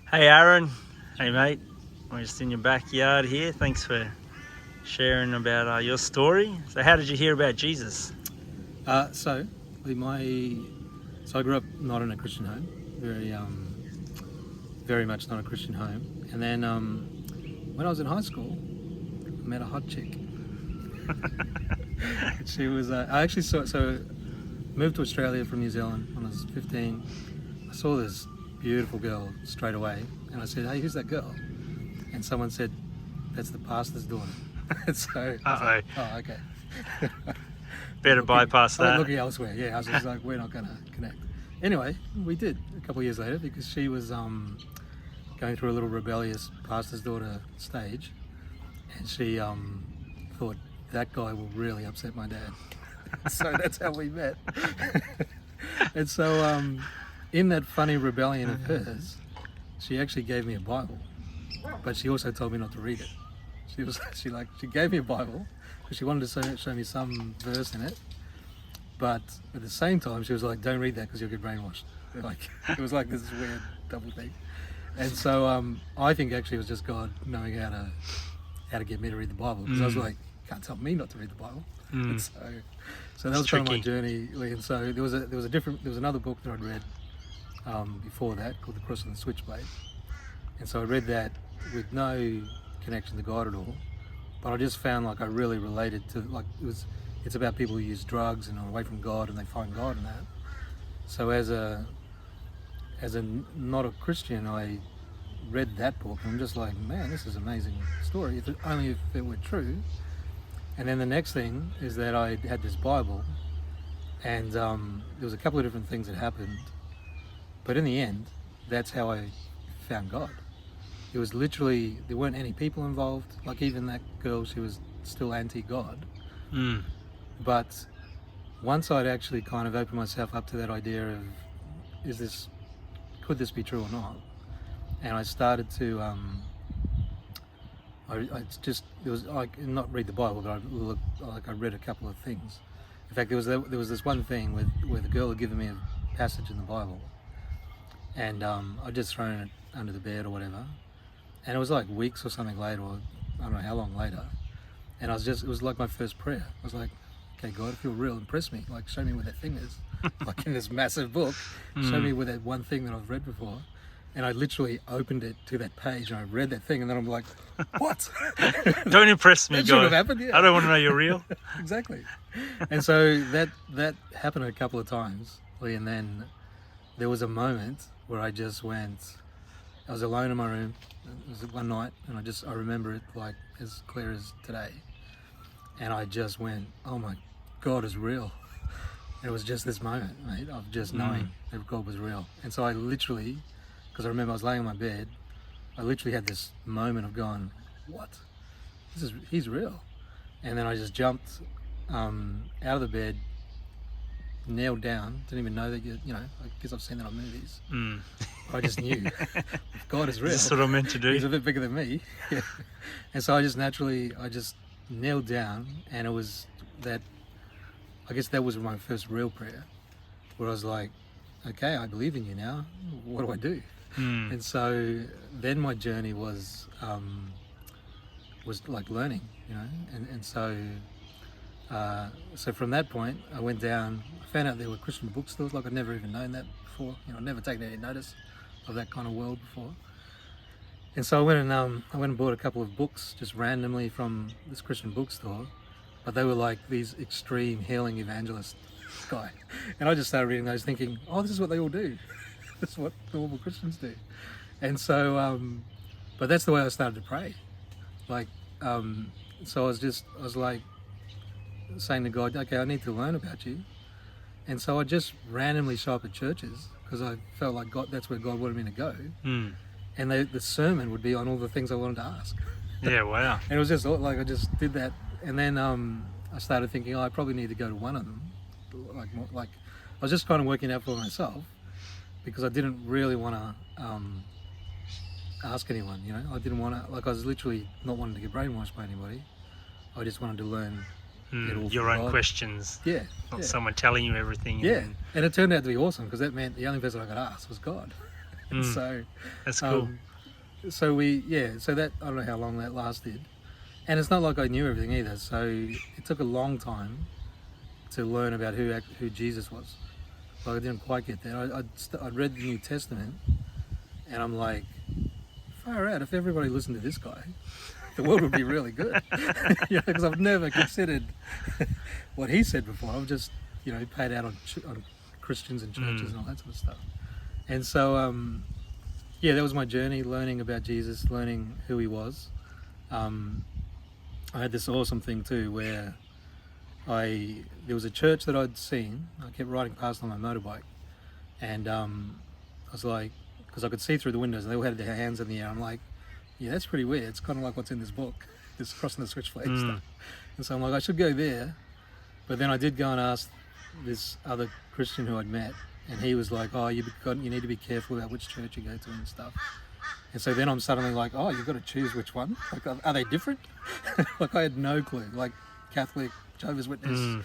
Hey Aaron, hey mate, we're just in your backyard here. Thanks for sharing about your story. So how did you hear about Jesus? So I grew up not in a Christian home, very much not a Christian home. And then when I was in high school, I met a hot chick. She was I actually moved to Australia from New Zealand when I was 15. I saw this beautiful girl straight away, and I said, "Hey, who's that girl?" And someone said, "That's the pastor's daughter." So I was like, "Oh, okay." Better bypass I went that. looking elsewhere. Yeah, I was just like, we're not going to connect. Anyway, we did a couple of years later because she was going through a little rebellious pastor's daughter stage, and she thought that guy will really upset my dad. So that's how we met. And so in that funny rebellion of hers, she actually gave me a Bible, but she also told me not to read it. She gave me a Bible because she wanted to show me some verse in it, but at the same time she was like, "Don't read that because you'll get brainwashed." Like it was like this weird double thing. And so I think actually it was just God knowing how to get me to read the Bible, because I was like, "Can't tell me not to read the Bible." And so that was kind of my journey. And so there was another book that I'd read before that called The Cross and the Switchblade, and so I read that with no connection to God at all, but I just found like I really related to, like, it's about people who use drugs and are away from God and they find God in that. So as a not a Christian, I read that book and I'm just like, man, this is an amazing story, only if it were true. And then the next thing is that I had this Bible, and there was a couple of different things that happened, but in the end, that's how I found God. It was literally, there weren't any people involved. Like even that girl, she was still anti-God. But once I'd actually kind of opened myself up to that idea of, could this be true or not? And I started to, it was like, not read the Bible, but I read a couple of things. In fact, there was this one thing where the girl had given me a passage in the Bible, and I'd just thrown it under the bed or whatever. And it was like weeks or something later, or I don't know how long later, and it was like my first prayer. I was like, "Okay, God, if you're real, impress me. Like, show me where that thing is." Like in this massive book, show me where that one thing that I've read before. And I literally opened it to that page and I read that thing, and then I'm like, "What?" Don't impress me, That should God. have happened, yeah. I don't want to know you're real. Exactly. And so that happened a couple of times, and then there was a moment where I just went, I was alone in my room. It was one night, and I remember it like as clear as today. And I just went, "Oh my God is real." It was just this moment, mate, of just knowing that God was real. And so I literally, because I remember I was laying on my bed, I literally had this moment of going, "What? He's real." And then I just jumped out of the bed, kneeled down, didn't even know that I guess I've seen that on movies. I just knew God is real. This is what I'm meant to do. He's a bit bigger than me. And so I just knelt down, and it was that, I guess that was my first real prayer, where I was like, "Okay, I believe in you now. What do I do?" And so then my journey was like learning, and so from that point I went down. I found out there were Christian bookstores. Like I'd never even known that before. I'd never taken any notice of that kind of world before. And so I went and bought a couple of books just randomly from this Christian bookstore, but they were like these extreme healing evangelist guy. And I just started reading those thinking, "Oh, this is what they all do." This is what normal Christians do. And so, but that's the way I started to pray. Like, so I was like saying to God, "Okay, I need to learn about you." And so I just randomly show up at churches because I felt like that's where God wanted me to go. And the sermon would be on all the things I wanted to ask. Yeah, wow. And it was just like I just did that, and then I started thinking, I probably need to go to one of them. Like I was just kind of working out for myself, because I didn't really want to ask anyone. I didn't want to. Like I was literally not wanting to get brainwashed by anybody. I just wanted to learn it all Your from own God. questions. Yeah. Not someone telling you everything. Yeah. And it turned out to be awesome, because that meant the only person I could ask was God. And Mm. so, That's cool. so that, I don't know how long that lasted. And it's not like I knew everything either. So it took a long time to learn about who Jesus was. Like I didn't quite get there. I'd read the New Testament, and I'm like, far out, if everybody listened to this guy, the world would be really good. Because I've never considered what he said before. I've just, paid out on Christians and churches and all that sort of stuff. And so, that was my journey, learning about Jesus, learning who he was. I had this awesome thing too, where there was a church that I'd seen. I kept riding past on my motorbike, and I was like, because I could see through the windows, and they all had their hands in the air. I'm like, yeah, that's pretty weird. It's kind of like what's in this book, this crossing the switchblade stuff. And so I'm like, I should go there. But then I did go and ask this other Christian who I'd met, and he was like, oh, you need to be careful about which church you go to and stuff. And so then I'm suddenly like, oh, you've got to choose which one. Like, are they different? Like, I had no clue. Like, Catholic, Jehovah's Witness.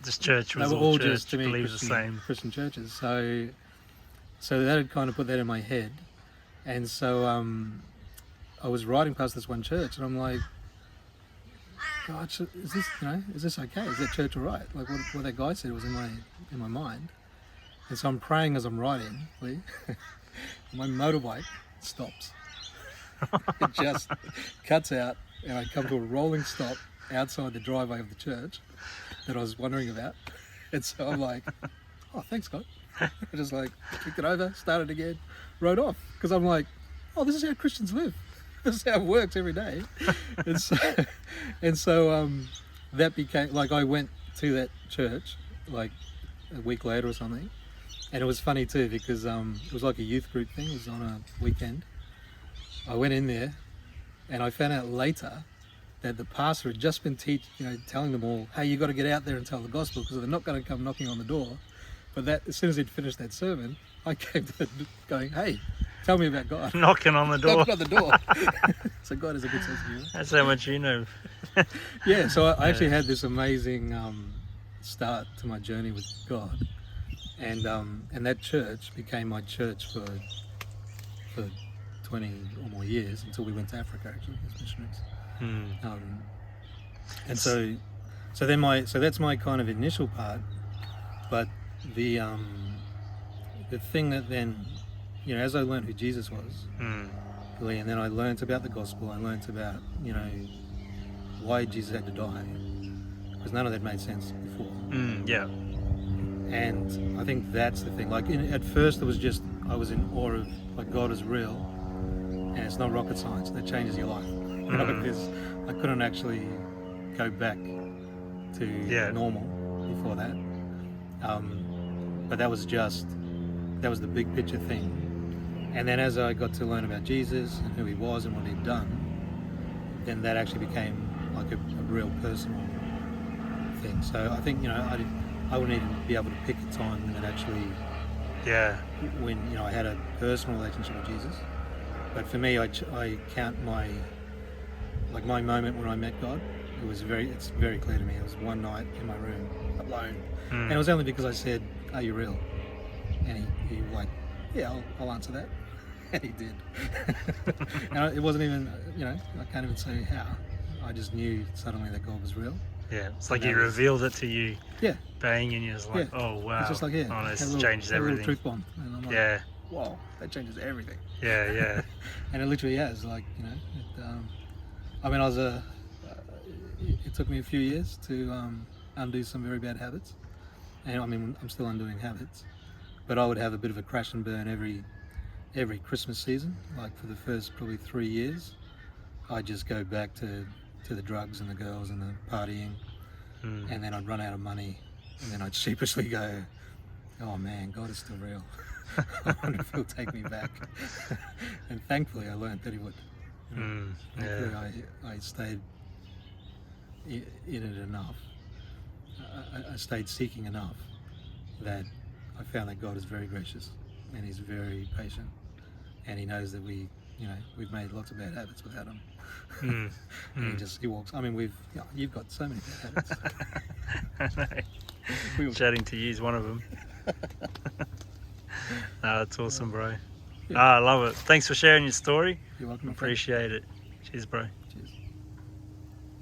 This church was they were all church, just, to me, believes the same. Christian churches. So that had kind of put that in my head. And so I was riding past this one church, and I'm like, God, is this okay? Is that church all right? Like what that guy said was in my mind. And so I'm praying as I'm riding, Lee. My motorbike stops. It just cuts out, and I come to a rolling stop outside the driveway of the church that I was wondering about. And so I'm like, oh, thanks, God. I just like kicked it over, started again, rode off. Because I'm like, oh, this is how Christians live. This is how it works every day. and so that became, like, I went to that church like a week later or something. And it was funny too, because it was like a youth group thing. It was on a weekend. I went in there, and I found out later that the pastor had just been telling them all, hey, you got to get out there and tell the gospel, because they're not going to come knocking on the door. But that, as soon as he'd finished that sermon, I came to going, hey, tell me about God. Knocking on the door. Knocking on the door. So God is a good sense of humor. That's how much you know. Yeah, so I actually had this amazing start to my journey with God. And that church became my church for 20 or more years, until we went to Africa, actually, as missionaries. And so that's my kind of initial part. But the thing that then, as I learned who Jesus was, and then I learned about the gospel, I learned about, why Jesus had to die, because none of that made sense before. Yeah. And I think that's the thing. Like, at first, I was in awe of, like, God is real, and it's not rocket science. That changes your life. Because I couldn't actually go back to normal before that. But that was the big picture thing. And then as I got to learn about Jesus and who he was and what he'd done, then that actually became like a real personal thing. So I think, I wouldn't even be able to pick a time when it actually, when I had a personal relationship with Jesus. But for me, I count my moment when I met God. It's very clear to me. It was one night in my room alone, and it was only because I said, "Are you real?" And he like, "Yeah, I'll answer that," and he did. And it wasn't even, I can't even say how. I just knew suddenly that God was real. Yeah, it's like he revealed it to you. Yeah. Bang, and you're just like, oh wow. It's just like, oh, this changes everything. A little truth bomb. And I'm like, wow, that changes everything. Yeah. And it literally has, like, it took me a few years to undo some very bad habits. And I'm still undoing habits. But I would have a bit of a crash and burn every Christmas season. Like, for the first probably 3 years, I'd just go back to the drugs and the girls and the partying. And then I'd run out of money, and then I'd sheepishly go, oh man, God is still real. I wonder if he'll take me back. And thankfully I learned that he would. Thankfully I stayed in it enough. I stayed seeking enough that I found that God is very gracious, and he's very patient, and he knows that we've made lots of bad habits without him. And he walks. You've got so many bad habits. Chatting to you is one of them. That's awesome, bro. Yeah. I love it. Thanks for sharing your story. You're welcome. Appreciate it. Cheers, bro. Cheers.